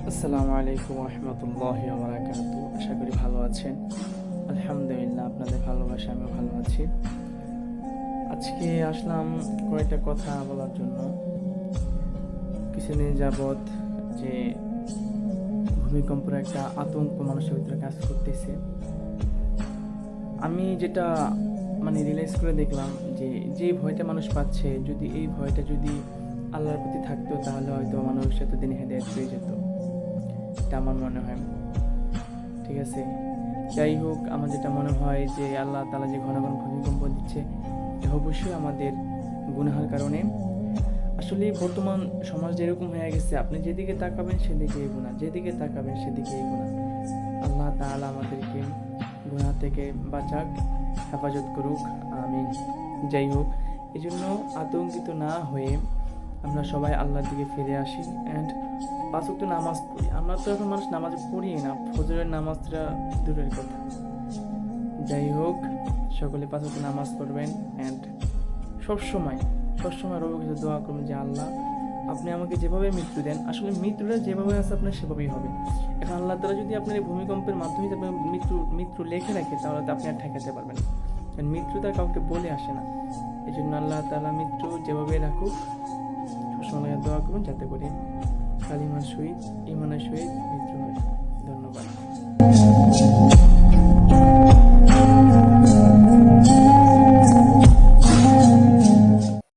আসসালামু আলাইকুম রহমতুল্লাহি ওয়া বারাকাতুহু। আশা করি ভালো আছেন। আলহামদুলিল্লাহ, আপনাদের ভালোবাসা আমিও ভালো আছি। আজকে আসলাম কয়েকটা কথা বলার জন্য। কিছুদিন যাবৎ যে ভূমিকম্পের একটা আতঙ্ক মানুষের ভিতরে কাজ করতেছে, আমি যেটা রিয়েলাইজ করে দেখলাম যে ভয়টা মানুষ পাচ্ছে, যদি এই ভয়টা যদি আল্লাহর প্রতি থাকতো তাহলে হয়তো মানুষ এতদিন হেদায়েত পেয়ে যেত। এটা আমার মনে হয়। ঠিক আছে, যাই হোক, আমার যেটা মনে হয় যে আল্লাহ তাআলা যে ঘন ঘন ভূমিকম্প দিচ্ছে, এটা অবশ্যই আমাদের গুনাহের কারণে। আসলে বর্তমান সমাজ যেরকম হয়ে গেছে, আপনি যেদিকে তাকাবেন সেদিকেই গুনাহ, যেদিকে তাকাবেন সেদিকেই গুনাহ। আল্লাহ তাআলা আমাদেরকে গুনাহ থেকে বাঁচাক, হেফাজত করুক, আমিন। যাই হোক, এই জন্য আতঙ্কিত না হয়ে আমরা সবাই আল্লাহর দিকে ফিরে আসি অ্যান্ড 5 ওয়াক্ত নামাজ পড়ি। আমরা তো এখন মানুষ নামাজ পড়ি না, ফজরের নামাজটা দূরের কথা। যাই হোক, সকলে 5 ওয়াক্ত নামাজ পড়বেন অ্যান্ড সবসময় রবের কাছে দোয়া করবেন যে আল্লাহ, আপনি আমাকে যেভাবে মৃত্যু দেন, আসলে মৃত্যুটা যেভাবে আছে আপনার সেভাবেই হবে। এখন আল্লাহ তাআলা যদি আপনার এই ভূমিকম্পের মাধ্যমে যদি আপনার মৃত্যু লেখে রাখে, তাহলে তো আপনি আর ঠেকাতে পারবেন না, কারণ মৃত্যু তার কাউকে বলে আসে না। এই জন্য আল্লাহ তাআলা মৃত্যু যেভাবে রাখুক, সবসময় দোয়া করুন যাতে করে কালিমার সহিত ইমানের সহিত মৃত্যু হয়। ধন্যবাদ।